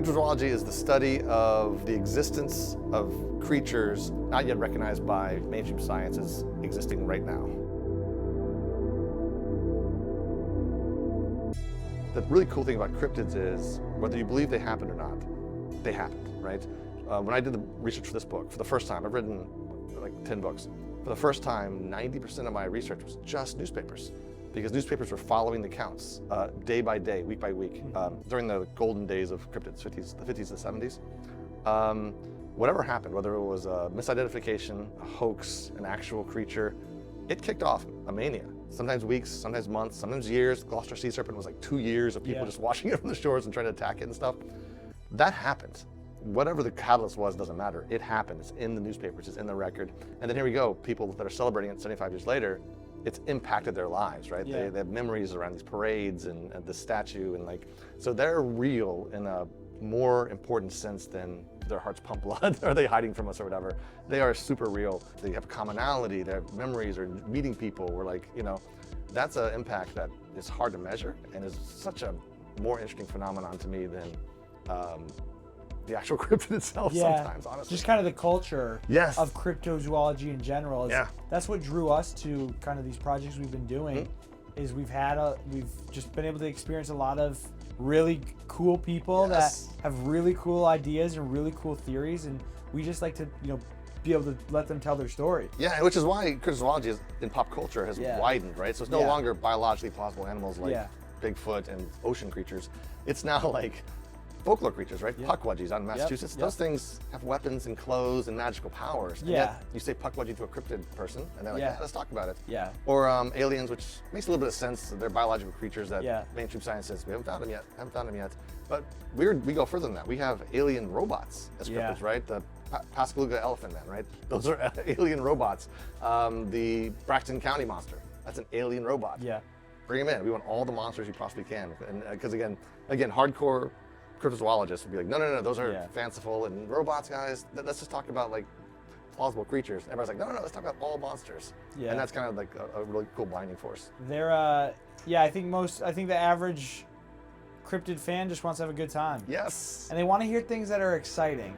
Cryptozoology is the study of the existence of creatures not yet recognized by mainstream science as existing right now. The really cool thing about cryptids is, whether you believe they happened or not, they happened, right? When I did the research for this book, for the first time, I've written like 10 books. For the first time, 90% of my research was just newspapers, because newspapers were following the counts day by day, week by week, during the golden days of cryptids, the 50s and 70s. Whatever happened, whether it was a misidentification, a hoax, an actual creature, it kicked off a mania. Sometimes weeks, sometimes months, sometimes years. Gloucester sea serpent was like 2 years of people just watching it from the shores and trying to attack it and stuff. That happened. Whatever the catalyst was, doesn't matter. It happened. It's in the newspapers. It's in the record. And then here we go. People that are celebrating it 75 years later, it's impacted their lives, right? They have memories around these parades and the statue, and like, so they're real in a more important sense than their hearts pump blood. Are they hiding from us or whatever? They are super real. They have commonality. They have memories or meeting people. We're like, you know, that's an impact that is hard to measure and is such a more interesting phenomenon to me than the actual cryptid itself sometimes, honestly. Just kind of the culture of cryptozoology in general. That's what drew us to kind of these projects we've been doing, is we've just been able to experience a lot of really cool people that have really cool ideas and really cool theories, and we just like to, you know, be able to let them tell their story. Yeah, which is why cryptozoology in pop culture has widened, right? So it's no longer biologically plausible animals like Bigfoot and ocean creatures. It's now like folklore creatures, right? Puckwudgies out in Massachusetts. Those things have weapons and clothes and magical powers. And yet you say Puckwudgie to a cryptid person, and they're like, let's talk about it. Or aliens, which makes a little bit of sense. They're biological creatures that mainstream science says we haven't found them yet. But we go further than that. We have alien robots as cryptids, right? The Pascagoula elephant man, right? Those are alien robots. The Braxton County monster, that's an alien robot. Bring them in. We want all the monsters you possibly can. And because again, hardcore cryptozoologists would be like, no, those are fanciful and robots, guys. Let's just talk about like plausible creatures. Everybody's like, no, let's talk about all monsters. And that's kind of like a really cool binding force. They're, I think the average cryptid fan just wants to have a good time. Yes. And they want to hear things that are exciting.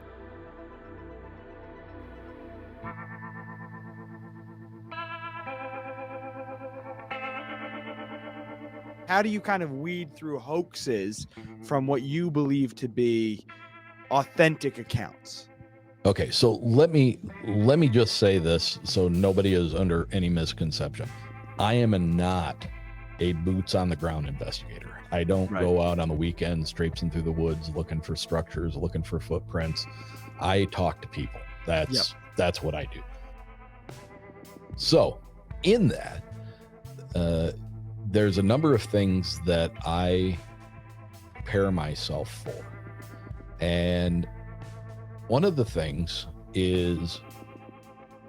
How do you kind of weed through hoaxes from what you believe to be authentic accounts? Okay, so let me just say this so nobody is under any misconception. I am not a boots on the ground investigator. I don't go out on the weekends traipsing through the woods looking for structures, looking for footprints. I talk to people. That's what I do. So in that, there's a number of things that I prepare myself for. And one of the things is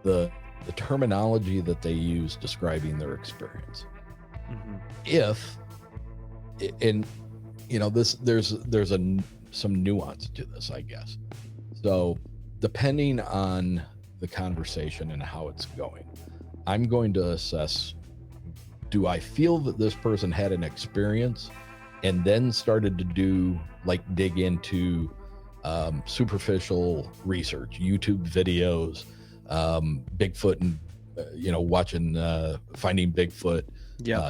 the terminology that they use describing their experience. And you know, there's some nuance to this, I guess. So depending on the conversation and how it's going, I'm going to assess, do I feel that this person had an experience and then started to dig into superficial research, YouTube videos, Bigfoot, and watching Finding Bigfoot,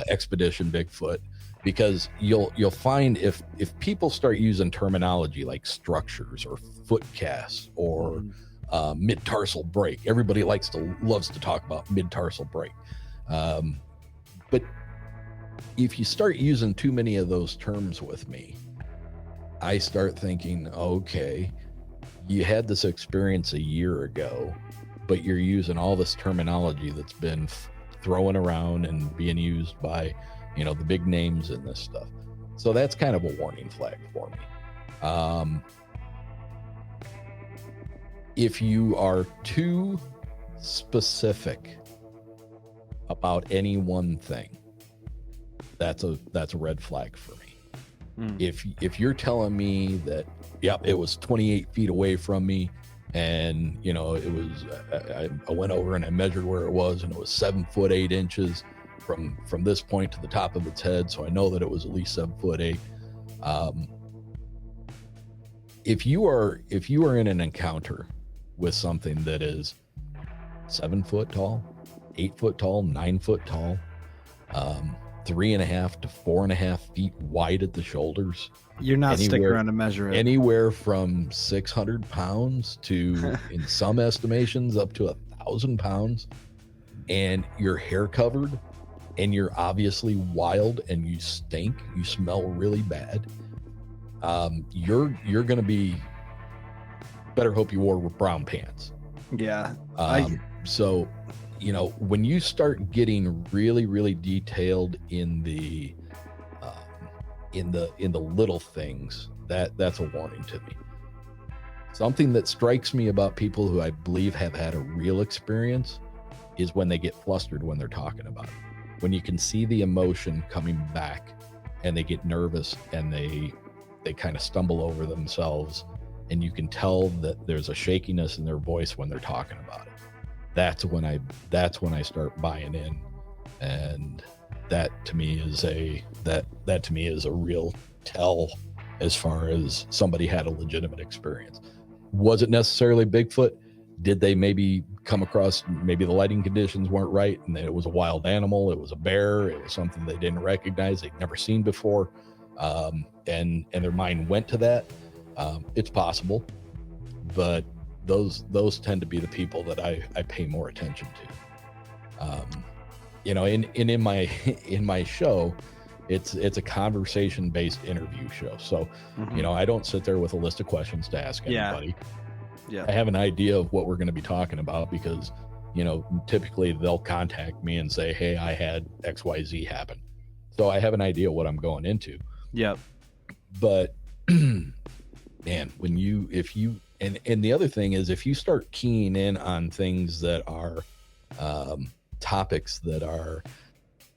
Expedition Bigfoot, because you'll find if people start using terminology like structures or foot casts or mid-tarsal break, everybody loves to talk about mid-tarsal break. But if you start using too many of those terms with me, I start thinking, okay, you had this experience a year ago, but you're using all this terminology that's been thrown around and being used by, the big names in this stuff. So that's kind of a warning flag for me. If you are too specific about any one thing, that's a red flag for me. If you're telling me that, it was 28 feet away from me, and it was, I went over and I measured where it was, and it was 7 foot 8 inches from this point to the top of its head, so I know that it was at least 7 foot 8. if you are in an encounter with something that is 7 foot tall, 8 foot tall, 9 foot tall, 3.5 to 4.5 feet wide at the shoulders, you're not sticking around to measure it. Anywhere from 600 pounds to, in some estimations, up to 1,000 pounds, and your hair covered, and you're obviously wild, and you stink, you smell really bad. You're gonna be. Better hope you wore brown pants. Yeah. So, you know, when you start getting really, really detailed in the little things, that's a warning to me. Something that strikes me about people who I believe have had a real experience is when they get flustered when they're talking about it. When you can see the emotion coming back, and they get nervous, and they kind of stumble over themselves, and you can tell that there's a shakiness in their voice when they're talking about it. That's when I start buying in, and that to me is a real tell as far as somebody had a legitimate experience. Was it necessarily Bigfoot? Did they maybe come across, maybe the lighting conditions weren't right, and it was a wild animal, it was a bear, it was something they didn't recognize, they'd never seen before, and their mind went to that. It's possible, but those tend to be the people that I pay more attention to. You know, in my show, it's a conversation based interview show. So, you know, I don't sit there with a list of questions to ask anybody. Yeah. I have an idea of what we're going to be talking about because, you know, typically they'll contact me and say, hey, I had XYZ happen. So I have an idea what I'm going into. Yep. But man, and the other thing is, if you start keying in on things that are topics that are,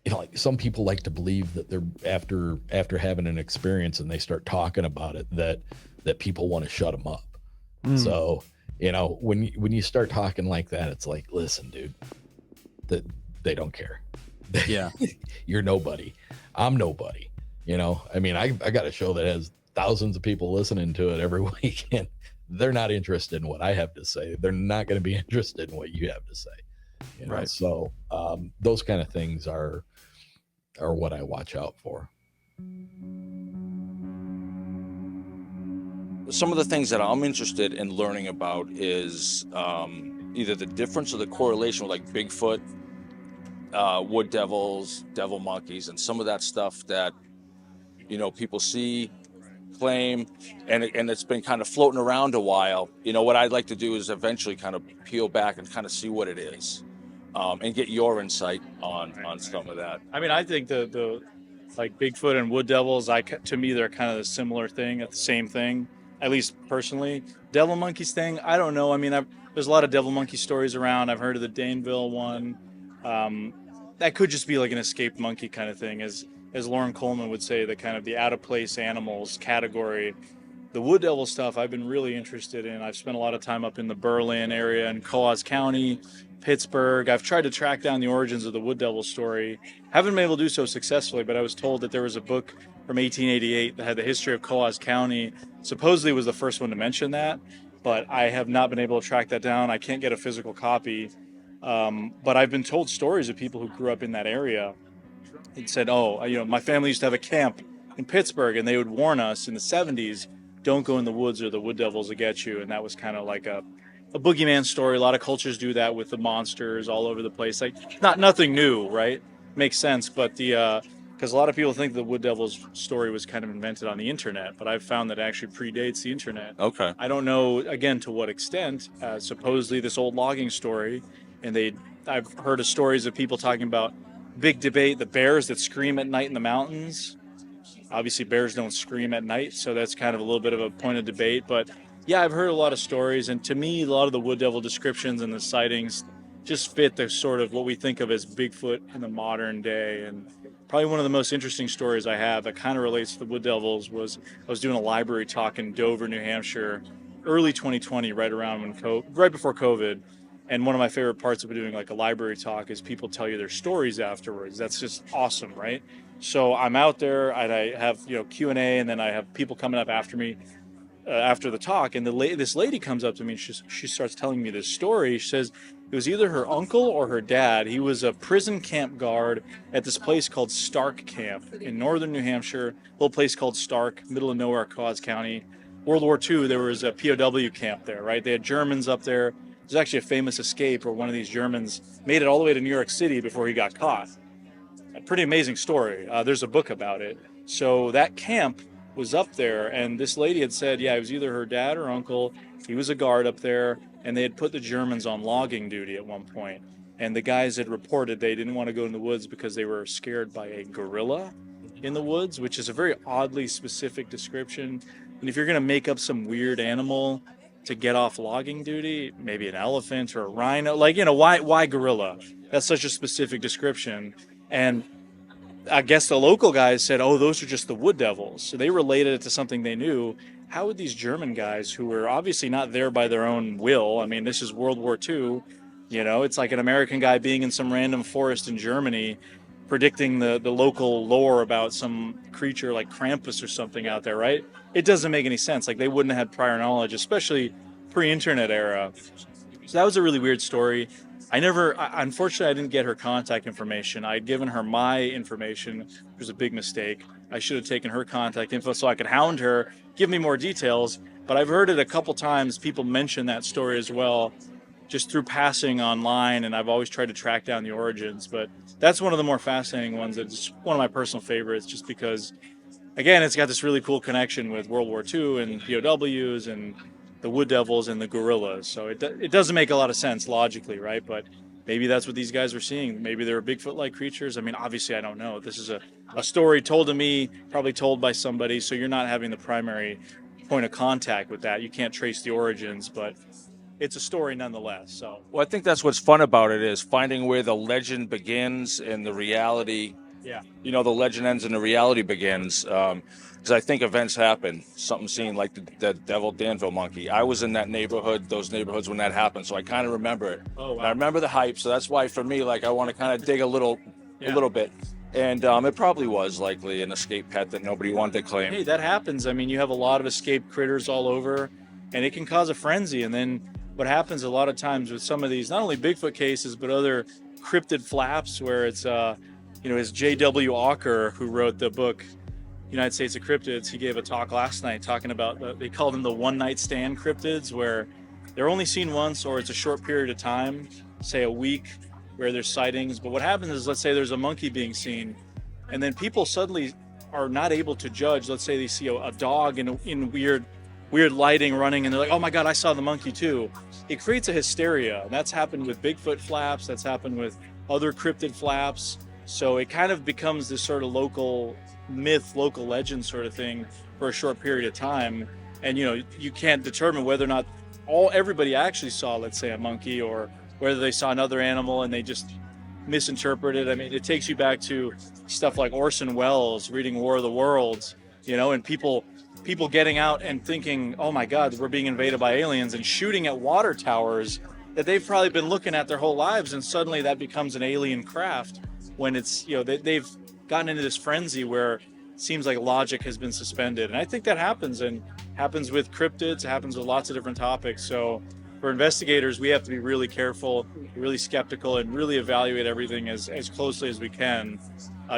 you know, like some people like to believe that they're after having an experience and they start talking about it, that people want to shut them up. So, you know, when you start talking like that, it's like, listen, dude, that they don't care. Yeah. You're nobody. I'm nobody. You know, I mean, I got a show that has thousands of people listening to it every week, and they're not interested in what I have to say. They're not going to be interested in what you have to say. You know? Right. So those kind of things are what I watch out for. Some of the things that I'm interested in learning about is either the difference or the correlation with like Bigfoot, wood devils, devil monkeys, and some of that stuff that, you know, people see, claim, and it's been kind of floating around a while. You know, what I'd like to do is eventually kind of peel back and kind of see what it is, and get your insight on some of that. I mean, I think the like Bigfoot and wood devils, to me, they're kind of a similar thing, the same thing. At least personally. Devil monkeys thing, I don't know. I mean, there's a lot of devil monkey stories around. I've heard of the Daneville one. That could just be like an escaped monkey kind of thing, as Lauren Coleman would say, the kind of the out of place animals category. The wood devil stuff I've been really interested in. I've spent a lot of time up in the Berlin area in Coos County, Pittsburgh. I've tried to track down the origins of the wood devil story. Haven't been able to do so successfully, but I was told that there was a book from 1888 that had the history of Coos County. Supposedly was the first one to mention that, but I have not been able to track that down. I can't get a physical copy. But I've been told stories of people who grew up in that area and said, oh, you know, my family used to have a camp in Pittsburgh, and they would warn us in the 70s, don't go in the woods or the wood devils will get you. And that was kind of like a boogeyman story. A lot of cultures do that with the monsters all over the place. Like, nothing new, right? Makes sense. But because a lot of people think the wood devil's story was kind of invented on the internet, but I've found that it actually predates the internet. Okay. I don't know, again, to what extent. Supposedly this old logging story, and I've heard of stories of people talking about big debate, the bears that scream at night in the mountains. Obviously bears don't scream at night, so that's kind of a little bit of a point of debate. But yeah, I've heard a lot of stories, and to me, a lot of the wood devil descriptions and the sightings just fit the sort of what we think of as Bigfoot in the modern day. And probably one of the most interesting stories I have that kind of relates to the wood devils was I was doing a library talk in Dover, New Hampshire, early 2020, right before COVID. And one of my favorite parts of doing like a library talk is people tell you their stories afterwards. That's just awesome, right? So I'm out there and I have, you know, Q&A, and then I have people coming up after me. after the talk, and this lady comes up to me and she starts telling me this story. She says it was either her uncle or her dad. He was a prison camp guard at this place called Stark Camp in northern New Hampshire, a little place called Stark, middle of nowhere, Cause County. World War II, there was a POW camp there, right? They had Germans up there. There's actually a famous escape where one of these Germans made it all the way to New York City before he got caught. A pretty amazing story. There's a book about it. So that camp was up there, and this lady had said, yeah, it was either her dad or uncle. He was a guard up there, and they had put the Germans on logging duty at one point. And the guys had reported they didn't want to go in the woods because they were scared by a gorilla in the woods, which is a very oddly specific description. And if you're going to make up some weird animal to get off logging duty, maybe an elephant or a rhino, like, you know, why gorilla? That's such a specific description. And I guess the local guys said, oh, those are just the wood devils. So they related it to something they knew. How would these German guys, who were obviously not there by their own will, I mean, this is World War II, you know, it's like an American guy being in some random forest in Germany, predicting the local lore about some creature like Krampus or something out there, right? It doesn't make any sense. Like, they wouldn't have had prior knowledge, especially pre-internet era. So that was a really weird story. Unfortunately, I didn't get her contact information. I had given her my information, which was a big mistake. I should have taken her contact info so I could hound her, give me more details. But I've heard it a couple times, people mention that story as well, just through passing online, and I've always tried to track down the origins. But that's one of the more fascinating ones. It's one of my personal favorites, just because, again, it's got this really cool connection with World War II and POWs and the wood devils and the gorillas. So it doesn't make a lot of sense logically, right? But maybe that's what these guys were seeing. Maybe they were Bigfoot-like creatures. I mean, obviously, I don't know. This is a story told to me, probably told by somebody, so you're not having the primary point of contact with that. You can't trace the origins, but it's a story nonetheless. So, well, I think that's what's fun about it, is finding where the legend begins and the reality. Yeah. You know, the legend ends and the reality begins. Because I think events happen. Something seen like the Devil Danville monkey. I was in that neighborhood, those neighborhoods when that happened, so I kind of remember it. Oh, wow. And I remember the hype, so that's why for me, like, I want to kind of dig a little bit. And it probably was likely an escaped pet that nobody wanted to claim. Hey, that happens. I mean, you have a lot of escaped critters all over, and it can cause a frenzy. And then what happens a lot of times with some of these, not only Bigfoot cases, but other cryptid flaps, where it's, it's J.W. Ocker, who wrote the book United States of Cryptids. He gave a talk last night talking about, they call them the one-night stand cryptids, where they're only seen once, or it's a short period of time, say a week, where there's sightings. But what happens is, let's say there's a monkey being seen, and then people suddenly are not able to judge. Let's say they see a dog in weird lighting running, and they're like, oh my God, I saw the monkey too. It creates a hysteria. And that's happened with Bigfoot flaps. That's happened with other cryptid flaps. So it kind of becomes this sort of local myth, local legend sort of thing for a short period of time. And, you can't determine whether or not everybody actually saw, let's say, a monkey, or whether they saw another animal and they just misinterpreted. I mean, it takes you back to stuff like Orson Welles reading War of the Worlds, and people getting out and thinking, oh my God, we're being invaded by aliens, and shooting at water towers that they've probably been looking at their whole lives, and suddenly that becomes an alien craft, when it's, they've gotten into this frenzy where it seems like logic has been suspended. And I think that happens with cryptids, happens with lots of different topics. So for investigators, we have to be really careful, really skeptical, and really evaluate everything as closely as we can.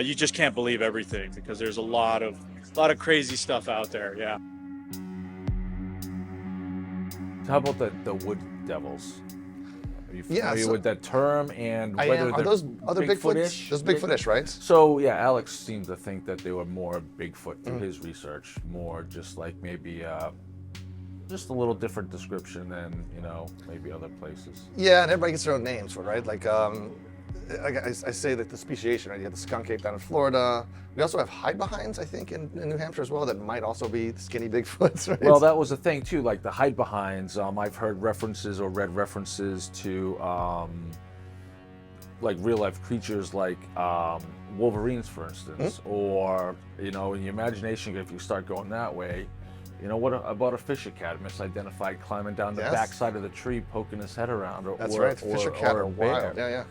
You just can't believe everything, because there's a lot of crazy stuff out there. Yeah. How about the wood devils? Are you familiar with that term, and whether are those other Bigfoot-ish? Those Bigfoot-ish, right? So yeah, Alex seemed to think that they were more Bigfoot through his research, more just like maybe just a little different description than maybe other places. Yeah, and everybody gets their own names for it, right? Like I say that the speciation, right? You have the skunk ape down in Florida. We also have hide-behinds, I think, in New Hampshire as well, that might also be skinny Bigfoots, right? Well, that was a thing too, like the hide-behinds. I've heard references or read references to like real-life creatures like wolverines, for instance, or in your imagination, if you start going that way, what about a fisher cat misidentified climbing down the backside of the tree, poking his head around, Fisher cat are wild. Yeah.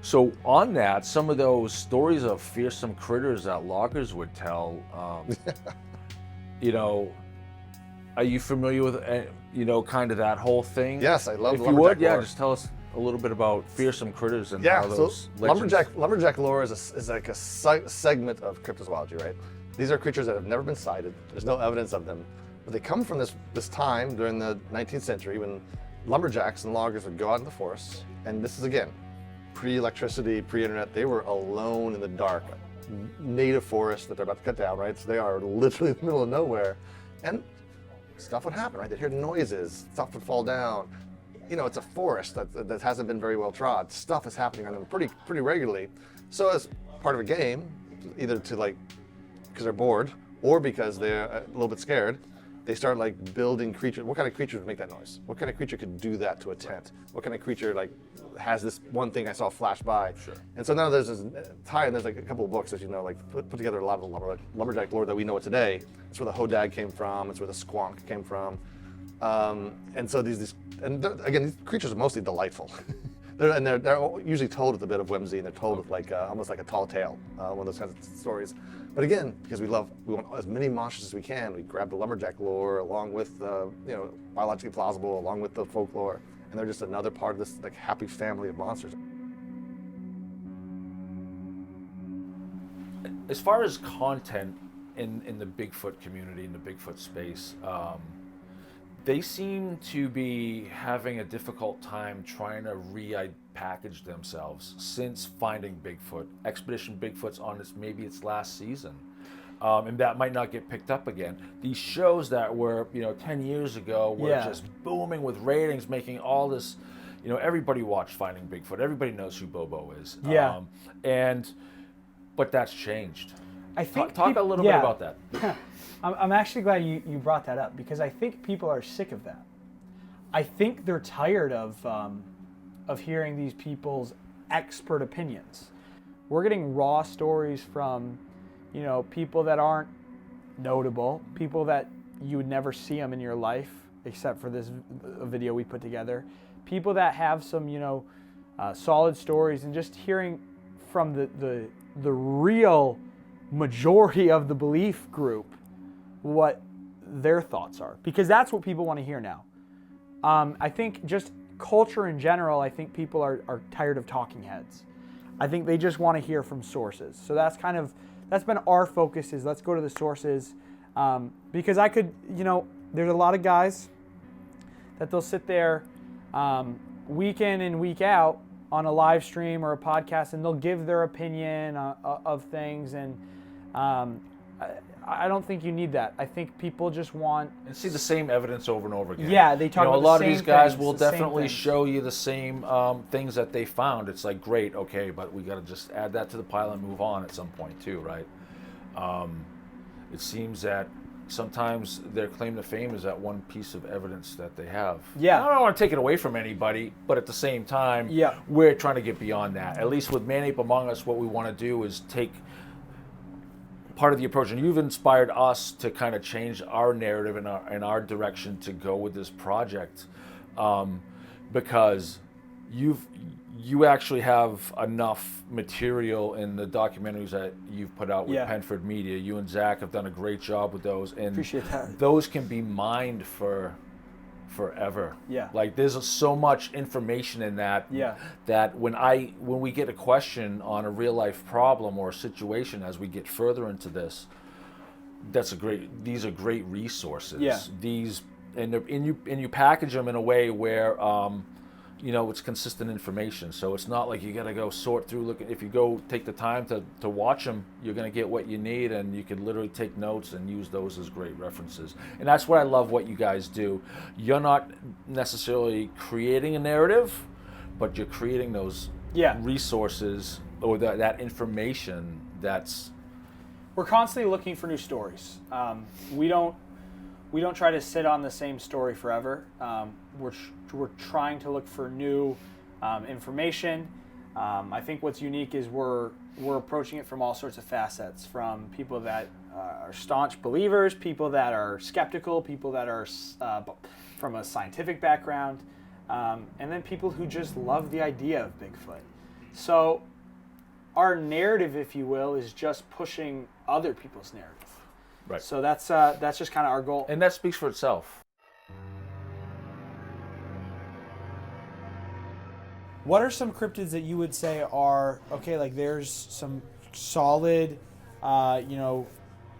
So on that, some of those stories of fearsome critters that loggers would tell, Are you familiar with, kind of that whole thing? Yes, I love If you lumberjack would, lore. just tell us a little bit about fearsome critters and Yeah, how so those legends... lumberjack lore is like a segment of cryptozoology, right? These are creatures that have never been sighted. There's no evidence of them, but they come from this time during the 19th century when lumberjacks and loggers would go out in the forest, and this is again pre-electricity, pre-internet. They were alone in the dark, native forest that they're about to cut down, right? So they are literally in the middle of nowhere, and stuff would happen, right? They'd hear noises, stuff would fall down. It's a forest that hasn't been very well trod. Stuff is happening on them pretty regularly. So as part of a game, either to because they're bored or because they're a little bit scared, they start building creatures. What kind of creature would make that noise? What kind of creature could do that to a tent? What kind of creature has this one thing I saw flash by? Sure. And so now there's this tie, and there's a couple of books, as you know, put together a lot of the lumberjack lore that we know today. It's where the hodag came from. It's where the squonk came from. And so these creatures are mostly delightful. they're usually told with a bit of whimsy, and they're told with almost like a tall tale, one of those kinds of stories. But again, because we want as many monsters as we can, we grab the lumberjack lore along with biologically plausible, along with the folklore, and they're just another part of this happy family of monsters. As far as content in the Bigfoot community, in the Bigfoot space, they seem to be having a difficult time trying to repackage themselves since Finding Bigfoot. Expedition Bigfoot's on maybe its last season, and that might not get picked up again. These shows that were 10 years ago were just booming with ratings, making all this. Everybody watched Finding Bigfoot. Everybody knows who Bobo is. Yeah. But that's changed. I think talk a little bit about that. I'm actually glad you brought that up, because I think people are sick of that. I think they're tired of hearing these people's expert opinions. We're getting raw stories from, people that aren't notable, people that you would never see them in your life, except for this video we put together. People that have some, solid stories, and just hearing from the real majority of the belief group what their thoughts are, because that's what people want to hear now. I think just culture in general, I think people are tired of talking heads. I think they just want to hear from sources. So that's been our focus, is let's go to the sources, because there's a lot of guys that they'll sit there week in and week out on a live stream or a podcast, and they'll give their opinion of things, and I don't think you need that. I think people just want and see the same evidence over and over again. Yeah, they talk about a lot the of these same guys things, will the same definitely things. show you the same things that they found. It's great, okay, but we got to just add that to the pile and move on at some point too, right? It seems that sometimes their claim to fame is that one piece of evidence that they have. Yeah. I don't want to take it away from anybody, but at the same time, we're trying to get beyond that. At least with Man Ape Among Us, what we want to do is take part of the approach, and you've inspired us to kind of change our narrative and our direction to go with this project, because you actually have enough material in the documentaries that you've put out with Penford Media. You and Zack have done a great job with those, and appreciate that. Those can be mined for forever. Yeah. There's so much information in that. Yeah. That when we get a question on a real life problem or a situation, as we get further into this, these are great resources. Yeah. And you package them in a way where it's consistent information. So it's not like you got to go sort through. If you go take the time to watch them, you're going to get what you need, and you can literally take notes and use those as great references. And that's what I love what you guys do. You're not necessarily creating a narrative, but you're creating those resources or that information We're constantly looking for new stories. We don't try to sit on the same story forever. We're trying to look for new information. I think what's unique is we're approaching it from all sorts of facets, from people that are staunch believers, people that are skeptical, people that are from a scientific background, and then people who just love the idea of Bigfoot. So our narrative, if you will, is just pushing other people's narrative. Right. So that's just kind of our goal. And that speaks for itself. What are some cryptids that you would say are okay? Like there's some solid,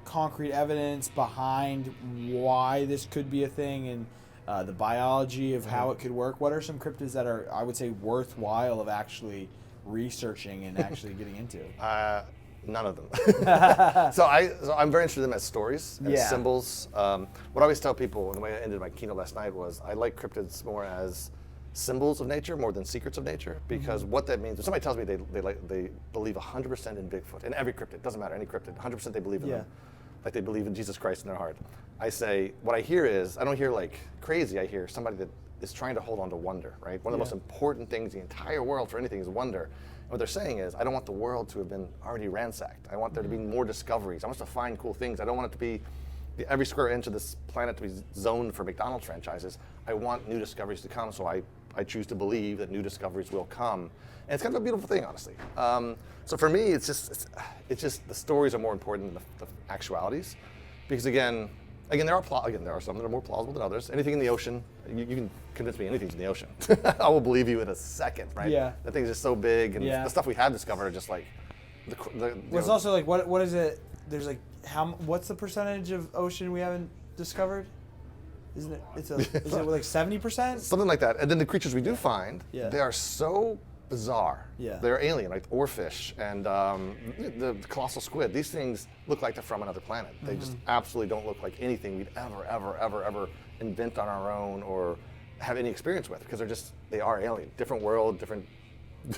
concrete evidence behind why this could be a thing and the biology of how it could work. What are some cryptids that are, I would say, worthwhile of actually researching and actually getting into? None of them. So I'm very interested in them as stories and symbols. What I always tell people, and the way I ended my keynote last night was, I like cryptids more as symbols of nature more than secrets of nature, because what that means, when somebody tells me they believe 100% in Bigfoot, in every cryptid, doesn't matter, any cryptid, 100% they believe in them, like they believe in Jesus Christ in their heart. I say, what I hear is, I don't hear like crazy, I hear somebody that is trying to hold on to wonder, right? One of the most important things in the entire world for anything is wonder. And what they're saying is, I don't want the world to have been already ransacked. I want there to be more discoveries. I want us to find cool things. I don't want it to be every square inch of this planet to be zoned for McDonald's franchises. I want new discoveries to come, so I choose to believe that new discoveries will come. And it's kind of a beautiful thing, honestly. So for me, it's just the stories are more important than the actualities, because again, there are some that are more plausible than others. Anything in the ocean, you can convince me anything's in the ocean. I will believe you in a second, right? Yeah. That thing's just so big, and the stuff we have discovered are just like it's also like what is it? There's like what's the percentage of ocean we haven't discovered? Isn't it? Is it like 70%? Something like that. And then the creatures we do find, they are so bizarre. Yeah. They're alien, like oarfish and the colossal squid. These things look like they're from another planet. They just absolutely don't look like anything we'd ever invent on our own or have any experience with, because they are alien. Different world, different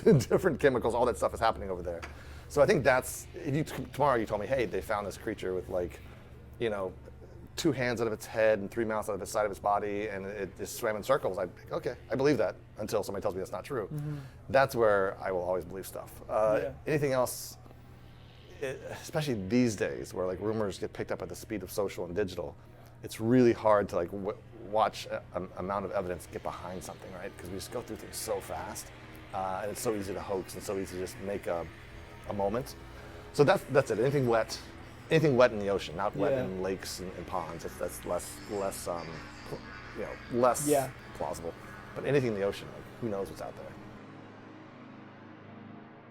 different chemicals, all that stuff is happening over there. So I think that's, if tomorrow you told me, hey, they found this creature with 2 hands out of its head and 3 mouths out of the side of its body, and it just swam in circles, I'd be like, okay, I believe that, until somebody tells me that's not true. That's where I will always believe stuff. Anything else, especially these days where like rumors get picked up at the speed of social and digital, it's really hard to watch an amount of evidence get behind something, right? Because we just go through things so fast, and it's so easy to hoax and so easy to just make a moment. So that's it. Anything wet in the ocean, not wet in lakes and ponds. That's less plausible. But anything in the ocean, who knows what's out there?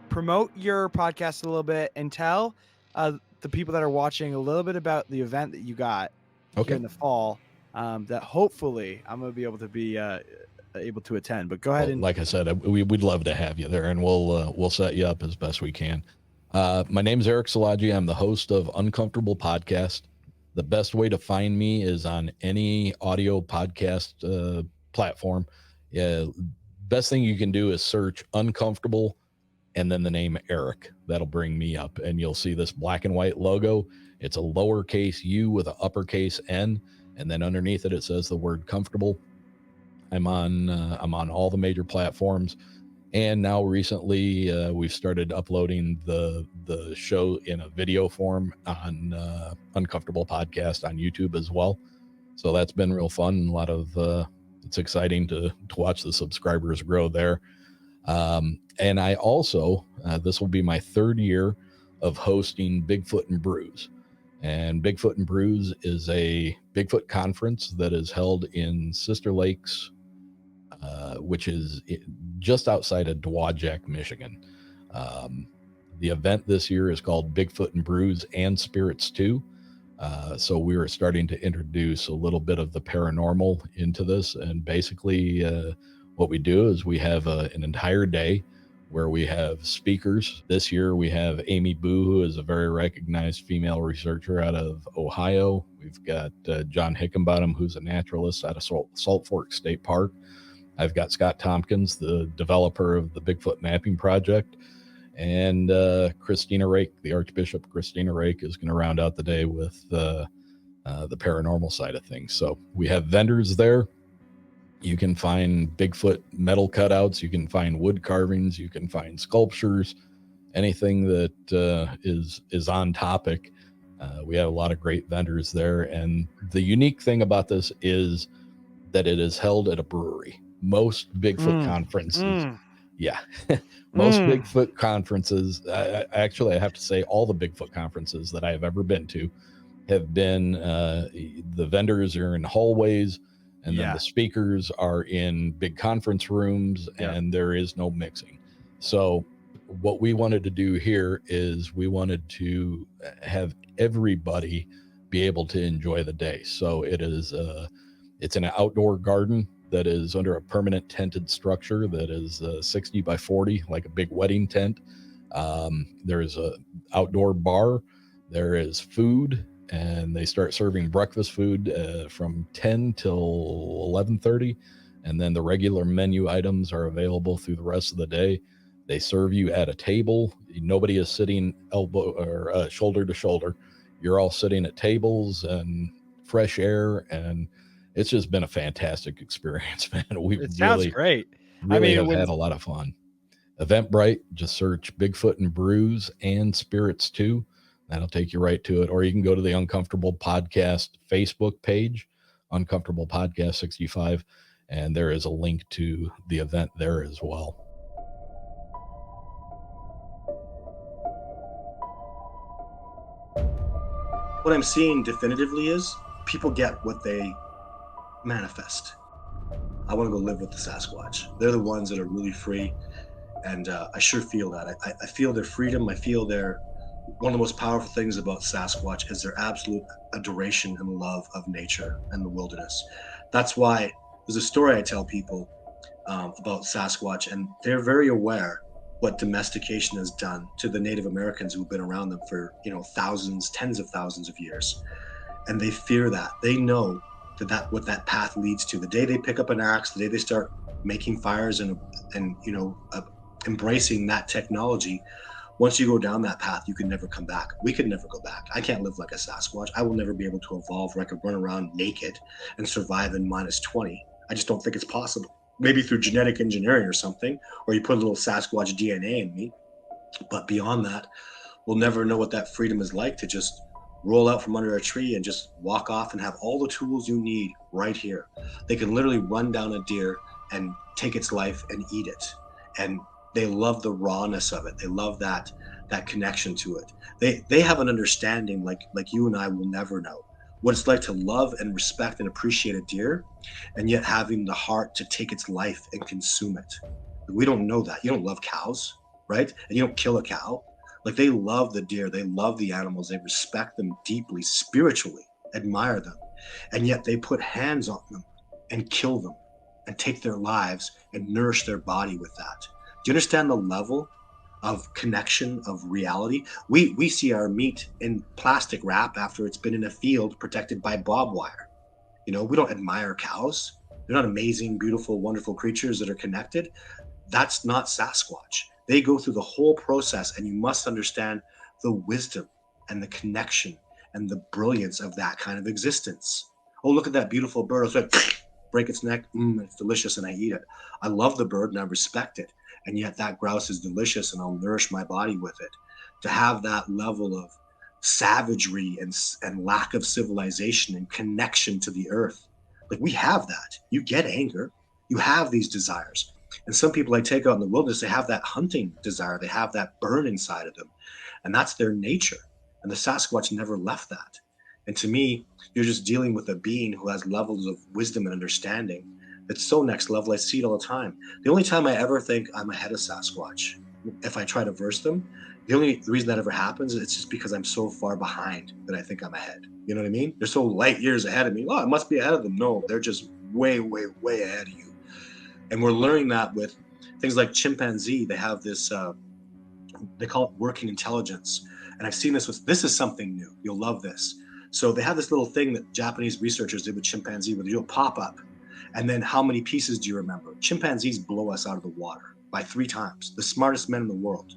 Promote your podcast a little bit and tell the people that are watching a little bit about the event that you got here in the fall. That hopefully I'm going to be able to attend. But go ahead and, like I said, we'd love to have you there, and we'll set you up as best we can. My name is Erick Szilagyi. I'm the host of Uncomfortable Podcast. The best way to find me is on any audio podcast platform. Best thing you can do is search Uncomfortable and then the name Erick. That'll bring me up, and you'll see this black and white logo. It's a lowercase U with an uppercase N, and then underneath it says the word comfortable. I'm on all the major platforms. And now recently, we've started uploading the show in a video form on Uncomfortable Podcast on YouTube as well. So that's been real fun. It's exciting to watch the subscribers grow there. And I also, this will be my 3rd year of hosting Bigfoot and Brews. And Bigfoot and Brews is a Bigfoot conference that is held in Sister Lakes, which is just outside of Dowagiac, Michigan. The event this year is called Bigfoot and Brews and Spirits 2. So we were starting to introduce a little bit of the paranormal into this. And basically what we do is we have an entire day where we have speakers. This year we have Amy Boo, who is a very recognized female researcher out of Ohio. We've got John Hickenbottom, who's a naturalist out of Salt Fork State Park. I've got Scott Tompkins, the developer of the Bigfoot Mapping Project, and Christina Rake, the Archbishop Christina Rake, is going to round out the day with the paranormal side of things. So we have vendors there. You can find Bigfoot metal cutouts. You can find wood carvings. You can find sculptures, anything that is on topic. We have a lot of great vendors there. And the unique thing about this is that it is held at a brewery. Most Bigfoot conferences, Bigfoot conferences, actually, I have to say all the Bigfoot conferences that I have ever been to have been, the vendors are in hallways, and then the speakers are in big conference rooms, and there is no mixing. So what we wanted to do here is we wanted to have everybody be able to enjoy the day. So it is it's an outdoor garden that is under a permanent tented structure that is 60 by 40, like a big wedding tent. There is a outdoor bar. There is food, and they start serving breakfast food from 10 till 11:30, and then the regular menu items are available through the rest of the day. They serve you at a table. Nobody is sitting elbow or shoulder to shoulder. You're all sitting at tables and fresh air, and it's just been a fantastic experience, man. It sounds great. Really have had a lot of fun. Eventbrite, just search Bigfoot and Brews and Spirits too. That'll take you right to it. Or you can go to the Uncomfortable Podcast Facebook page, Uncomfortable Podcast 65, and there is a link to the event there as well. What I'm seeing definitively is people get what they manifest. I want to go live with the Sasquatch. They're the ones that are really free, and I sure feel that. I feel their freedom. I feel their one of the most powerful things about Sasquatch is their absolute adoration and love of nature and the wilderness. That's why there's a story I tell people about Sasquatch, and they're very aware what domestication has done to the Native Americans who've been around them for thousands, tens of thousands of years, and they fear that. They know that what that path leads to. The day they pick up an axe, the day they start making fires and embracing that technology, once you go down that path, you can never come back. We could never go back. I can't live like a Sasquatch. I will never be able to evolve where I could run around naked and survive in -20. I just don't think it's possible. Maybe through genetic engineering or something, or you put a little Sasquatch DNA in me. But beyond that, we'll never know what that freedom is like, to just roll out from under a tree and just walk off and have all the tools you need right here. They can literally run down a deer and take its life and eat it. And they love the rawness of it. They love that connection to it. They have an understanding like you and I will never know what it's like to love and respect and appreciate a deer, and yet having the heart to take its life and consume it. We don't know that. You don't love cows, right? And you don't kill a cow. Like, they love the deer, they love the animals, they respect them deeply, spiritually, admire them, and yet they put hands on them and kill them and take their lives and nourish their body with that. Do you understand the level of connection, of reality? We see our meat in plastic wrap after it's been in a field protected by barbed wire. We don't admire cows. They're not amazing, beautiful, wonderful creatures that are connected. That's not Sasquatch. They go through the whole process, and you must understand the wisdom and the connection and the brilliance of that kind of existence. Oh, look at that beautiful bird. It's like, break its neck. It's delicious, and I eat it. I love the bird and I respect it. And yet that grouse is delicious, and I'll nourish my body with it. To have that level of savagery and lack of civilization and connection to the earth. Like, we have that. You get anger. You have these desires. And some people I take out in the wilderness, they have that hunting desire. They have that burn inside of them. And that's their nature. And the Sasquatch never left that. And to me, you're just dealing with a being who has levels of wisdom and understanding. It's so next level. I see it all the time. The only time I ever think I'm ahead of Sasquatch, if I try to verse them, the reason that ever happens is it's just because I'm so far behind that I think I'm ahead. You know what I mean? They're so light years ahead of me. Oh, I must be ahead of them. No, they're just way, way, way ahead of you. And we're learning that with things like chimpanzee. They have this, they call it working intelligence. And I've seen this is something new. You'll love this. So they have this little thing that Japanese researchers did with chimpanzee where they do a pop-up. And then how many pieces do you remember? Chimpanzees blow us out of the water by 3 times, the smartest men in the world.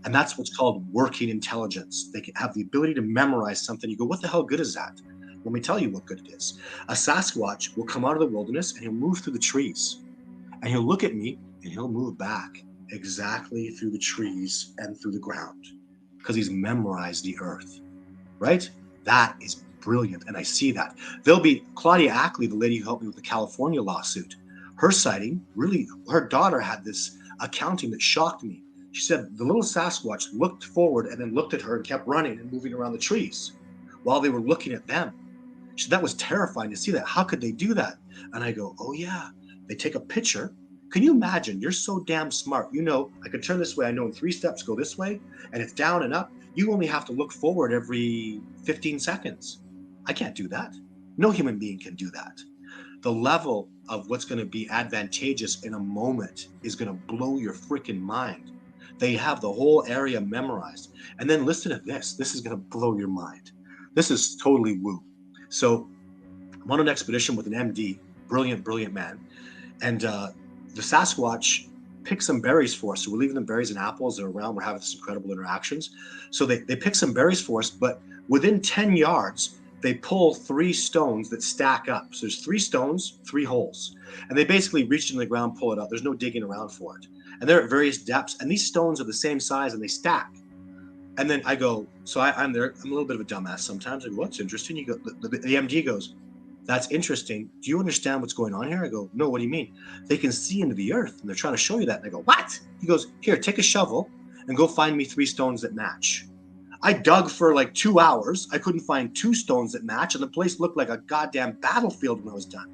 And that's what's called working intelligence. They can have the ability to memorize something. You go, what the hell good is that? Let me tell you what good it is. A Sasquatch will come out of the wilderness and he'll move through the trees. And he'll look at me and he'll move back exactly through the trees and through the ground because he's memorized the earth, right? That is brilliant. And I see that. There'll be Claudia Ackley, the lady who helped me with the California lawsuit. Her sighting, really, her daughter had this accounting that shocked me. She said the little Sasquatch looked forward and then looked at her and kept running and moving around the trees. while they were looking at them. That was terrifying to see that. How could they do that? And I go, oh yeah, they take a picture. Can you imagine? You're so damn smart. You know, I could turn this way. I know in 3 steps go this way, and it's down and up. You only have to look forward every 15 seconds. I can't do that. No human being can do that. The level of what's going to be advantageous in a moment is going to blow your freaking mind. They have the whole area memorized. And then listen to this. This is going to blow your mind. This is totally woo. So I'm on an expedition with an MD, brilliant, brilliant man. And the Sasquatch picked some berries for us. So we're leaving them berries and apples. They're around. We're having some incredible interactions. So they pick some berries for us, but within 10 yards, they pull 3 stones that stack up. So there's 3 stones, 3 holes. And they basically reach into the ground, pull it out. There's no digging around for it. And they're at various depths. And these stones are the same size and they stack. And then I go, so I'm there. I'm a little bit of a dumbass sometimes. I go, what's interesting? You go, the MD goes, that's interesting. Do you understand what's going on here? I go, no, what do you mean? They can see into the earth and they're trying to show you that. And I go, what? He goes, here, take a shovel and go find me 3 stones that match. I dug for like 2 hours. I couldn't find 2 stones that match. And the place looked like a goddamn battlefield when I was done.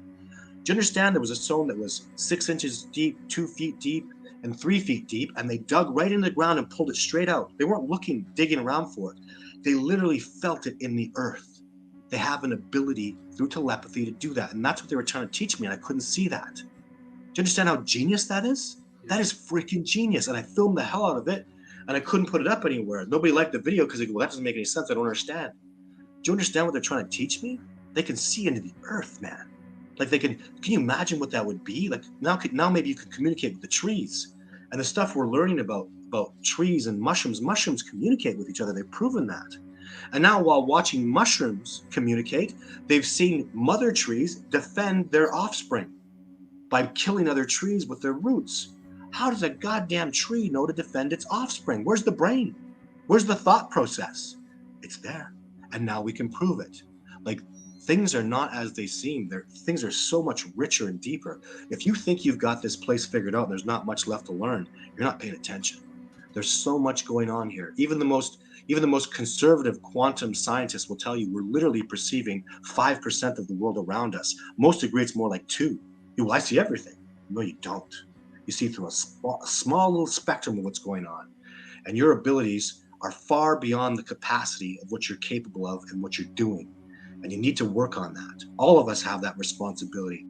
Do you understand? There was a stone that was 6 inches deep, 2 feet deep, and 3 feet deep, and they dug right in the ground and pulled it straight out. They weren't digging around for it. They literally felt it in the earth. They have an ability through telepathy to do that, and that's what they were trying to teach me, and I couldn't see that. Do you understand how genius that is? That is freaking genius, and I filmed the hell out of it, and I couldn't put it up anywhere. Nobody liked the video because they go, well, that doesn't make any sense. I don't understand. Do you understand what they're trying to teach me? They can see into the earth, man. Like they can you imagine what that would be? Like now maybe you could communicate with the trees. And the stuff we're learning about trees and mushrooms communicate with each other. They've proven that. And now while watching mushrooms communicate, they've seen mother trees defend their offspring by killing other trees with their roots. How does a goddamn tree know to defend its offspring? Where's the brain? Where's the thought process? It's there. And now we can prove it. Like, things are not as they seem. Things are so much richer and deeper. If you think you've got this place figured out and there's not much left to learn, you're not paying attention. There's so much going on here. Even the most conservative quantum scientists will tell you we're literally perceiving 5% of the world around us. Most agree it's more like 2. Well, I see everything. No, you don't. You see through a small little spectrum of what's going on. And your abilities are far beyond the capacity of what you're capable of and what you're doing. And you need to work on that. All of us have that responsibility.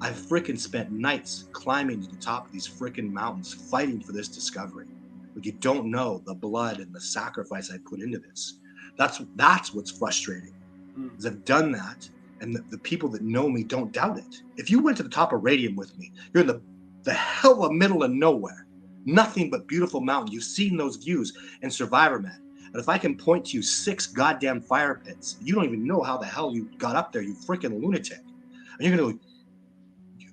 I've freaking spent nights climbing to the top of these freaking mountains fighting for this discovery. But you don't know the blood and the sacrifice I put into this. That's what's frustrating. Is I've done that, and the people that know me don't doubt it. If you went to the top of Radium with me, you're in the hell of middle of nowhere. Nothing but beautiful mountain. You've seen those views in Survivor Man. And if I can point to you 6 goddamn fire pits, you don't even know how the hell you got up there, you freaking lunatic. And you're going to go,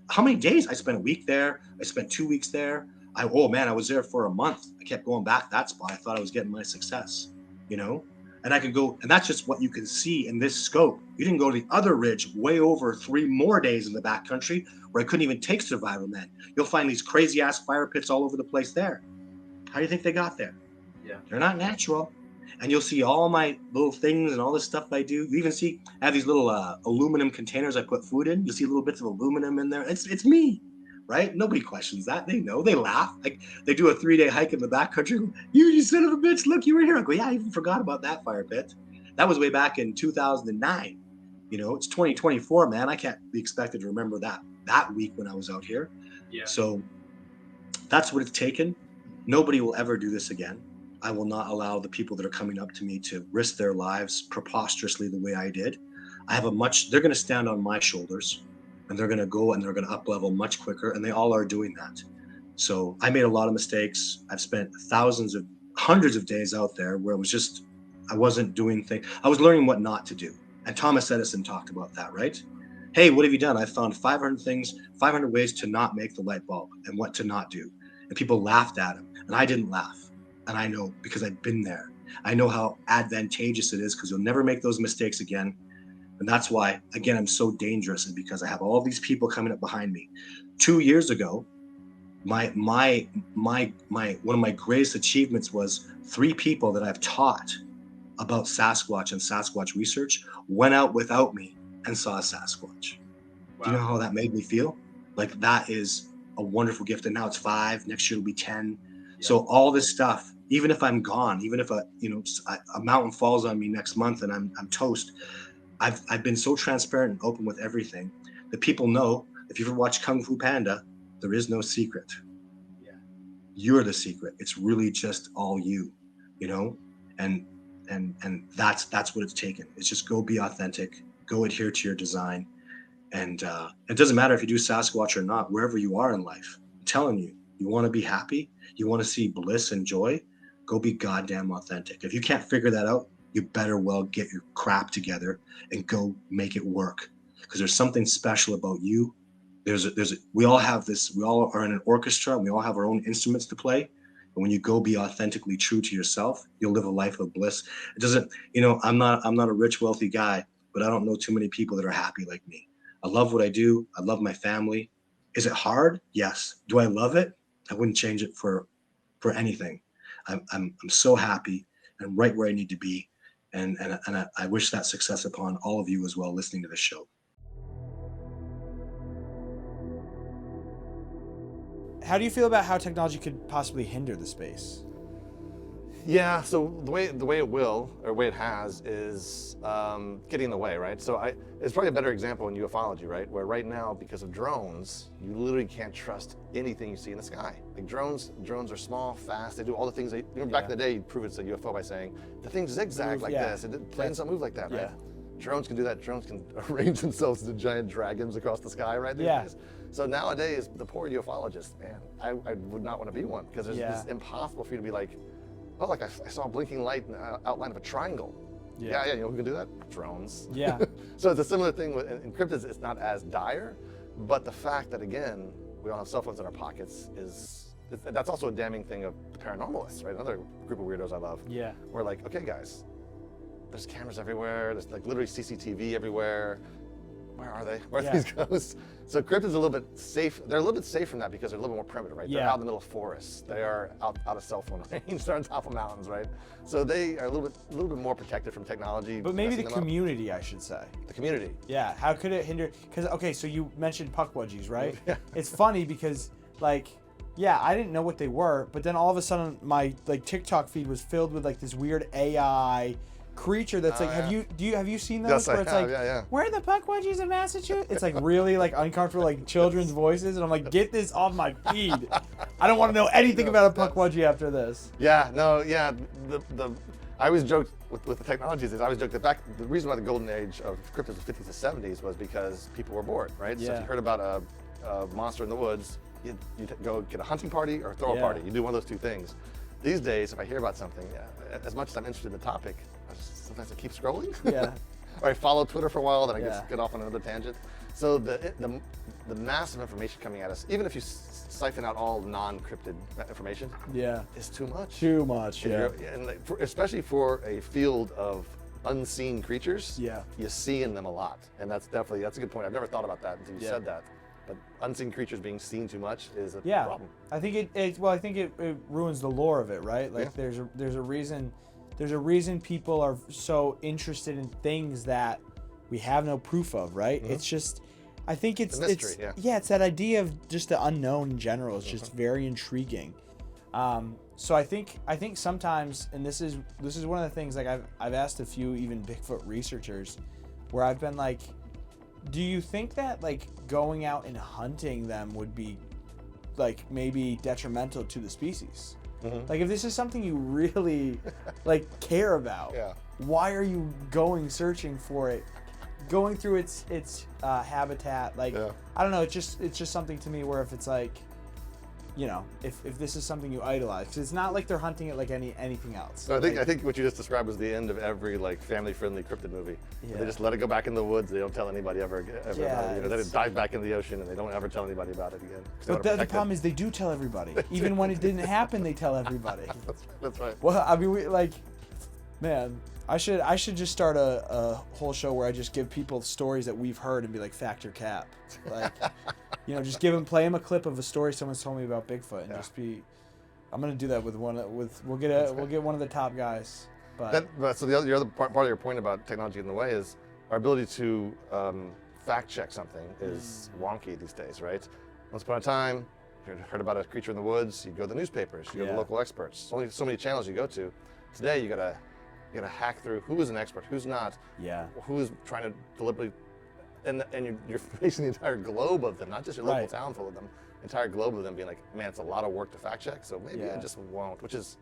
how many days? I spent a week there. I spent 2 weeks there. I was there for a month. I kept going back to that spot. I thought I was getting my success, And I could go, and that's just what you can see in this scope. You didn't go to the other ridge way over 3 more days in the backcountry where I couldn't even take Survivor Man. You'll find these crazy ass fire pits all over the place there. How do you think they got there? Yeah. They're not natural. And you'll see all my little things and all this stuff I do. You even see I have these little aluminum containers I put food in. You'll see little bits of aluminum in there. It's me, right? Nobody questions that. They know. They laugh. Like they do a 3-day hike in the backcountry. You son of a bitch! Look, you were here. I go, yeah, I even forgot about that fire pit. That was way back in 2009. It's 2024, man. I can't be expected to remember that week when I was out here. Yeah. So that's what it's taken. Nobody will ever do this again. I will not allow the people that are coming up to me to risk their lives preposterously the way I did. They're going to stand on my shoulders and they're going to go and they're going to up level much quicker. And they all are doing that. So I made a lot of mistakes. I've spent hundreds of days out there where I wasn't doing things. I was learning what not to do. And Thomas Edison talked about that, right? Hey, what have you done? I found 500 ways to not make the light bulb and what to not do. And people laughed at him and I didn't laugh. And I know because I've been there. I know how advantageous it is because you'll never make those mistakes again. And that's why, again, I'm so dangerous, is because I have all these people coming up behind me. 2 years ago, my one of my greatest achievements was 3 people that I've taught about Sasquatch and Sasquatch research went out without me and saw a Sasquatch. Wow. Do you know how that made me feel? Like, that is a wonderful gift. And now it's 5, next year it'll be 10. Yeah. So all this stuff, even if I'm gone, even if a mountain falls on me next month and I'm toast, I've been so transparent and open with everything that people know. If you've ever watched Kung Fu Panda, there is no secret. Yeah. You're the secret. It's really just all you, and that's what it's taken. It's just go be authentic, go adhere to your design. And it doesn't matter if you do Sasquatch or not, wherever you are in life. I'm telling you, you want to be happy, you want to see bliss and joy, go be goddamn authentic. If you can't figure that out, you better well get your crap together and go make it work. Because there's something special about you. We all have this, we all are in an orchestra, and we all have our own instruments to play. And when you go be authentically true to yourself, you'll live a life of bliss. It doesn't, I'm not a rich, wealthy guy, but I don't know too many people that are happy like me. I love what I do. I love my family. Is it hard? Yes. Do I love it? I wouldn't change it for anything. I'm so happy and right where I need to be. And I wish that success upon all of you as well listening to this show. How do you feel about how technology could possibly hinder the space? Yeah, so the way it will, or the way it has, is getting in the way, right? So it's probably a better example in ufology, right? Where right now, because of drones, you literally can't trust anything you see in the sky. Like drones are small, fast, they do all the things back in the day, you'd prove it's a UFO by saying, the thing zigzagged like this, planes don't move like that, right? Yeah. Drones can do that, drones can arrange themselves into giant dragons across the sky, right? Yeah. So nowadays, the poor ufologist, man, I would not want to be one, because it's impossible for you to be like, oh, like I saw a blinking light in the outline of a triangle. Yeah, who can do that? Drones. Yeah. So it's a similar thing with in cryptids. It's not as dire, but the fact that, again, we all have cell phones in our pockets that's also a damning thing of the paranormalists, right? Another group of weirdos I love. Yeah. We're like, okay, guys, there's cameras everywhere. There's like literally CCTV everywhere. Where are they? Where are these ghosts? So cryptids are a little bit safe. They're a little bit safe from that because they're a little bit more primitive, right? Yeah. They're out in the middle of forests. They are out of cell phone range. They're on top of mountains, right? So they are a little bit more protected from technology. But maybe the community, I should say. The community. Yeah. How could it hinder? Because so you mentioned puckwudgies, right? Yeah. It's funny because I didn't know what they were, but then all of a sudden my TikTok feed was filled with this weird AI creature that's have you seen those? Yes, where it's where are the puckwudgies in Massachusetts? It's really uncomfortable, children's voices, and I'm like, get this off my feed. I don't want to know anything about a puckwudgie after this. Yeah, no, yeah. I always joked with the technologies I always joked that the reason why the golden age of cryptids was 50s to 70s was because people were bored, right? Yeah. So if you heard about a monster in the woods, you'd go get a hunting party or throw a party. You do one of those two things. These days, if I hear about something, as much as I'm interested in the topic, sometimes I keep scrolling. Yeah. Or I follow Twitter for a while, then I get off on another tangent. So the massive information coming at us, even if you siphon out all non-cryptid information, is too much. Too much, and especially for a field of unseen creatures, you see in them a lot. And that's a good point. I've never thought about that until you said that. But unseen creatures being seen too much is a problem. I think it ruins the lore of it, right? There's a reason people are so interested in things that we have no proof of, right? Mm-hmm. It's just, I think it's the mystery, it's that idea of just the unknown in general is just very intriguing. So I think sometimes, and this is one of the things I've asked a few even Bigfoot researchers, where I've been like, do you think that going out and hunting them would be maybe detrimental to the species? Mm-hmm. If this is something you really care about, why are you going searching for it, going through its habitat? I don't know. It's just something to me where if it's if this is something you idolize, because it's not like they're hunting it like anything else. No, I think what you just described was the end of every family-friendly cryptid movie. They just let it go back in the woods. They don't tell anybody ever about it. Then it dives back into the ocean, and they don't ever tell anybody about it again. But the problem is they do tell everybody. Even when it didn't happen, they tell everybody. That's right. Well, I mean, man, I should just start a whole show where I just give people stories that we've heard and be like, fact or cap. Just play them a clip of a story someone's told me about Bigfoot, and just be. I'm gonna do that with we'll get one of the top guys. But so the other part of your point about technology in the way is our ability to fact check something is wonky these days, right? Once upon a time, you heard about a creature in the woods, you go to the newspapers, you go to local experts. Only so many channels you go to. Today, you gotta hack through who is an expert, who's not, who's trying to deliberately, and you're facing the entire globe of them, not just your local town full of them, entire globe of them being like, man, it's a lot of work to fact check, so maybe I just won't, which is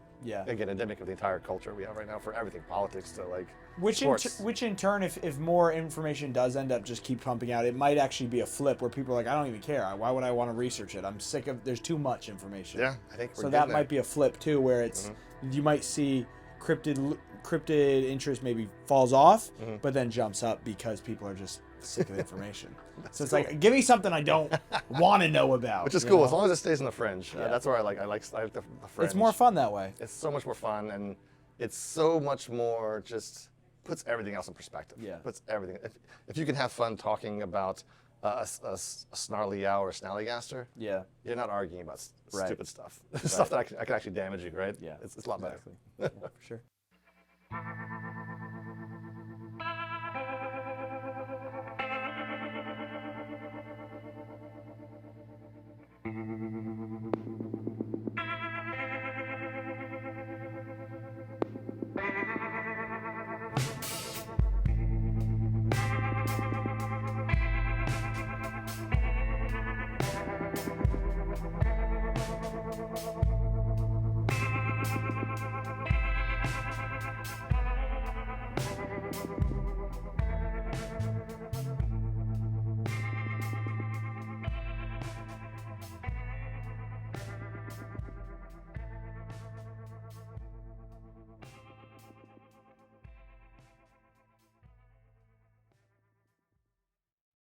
again endemic of the entire culture we have right now for everything, politics to like sports. Which in turn, if more information does end up just keep pumping out, it might actually be a flip where people are like, I don't even care. Why would I want to research it? I'm sick of, there's too much information. Yeah, I think so that might be a flip too, where it's you might see cryptid interest maybe falls off, but then jumps up because people are just sick of information. So it's like, give me something I don't want to know about. Which is cool, as long as it stays in the fringe. That's where I like the fringe. It's more fun that way. It's so much more fun, and it's so much more just puts everything else in perspective. Yeah. Puts everything. If you can have fun talking about a snarly owl or a snallygaster, you're not arguing about stupid stuff. Stuff that I can actually damage you, right? Yeah. It's a lot better. Yeah, for sure.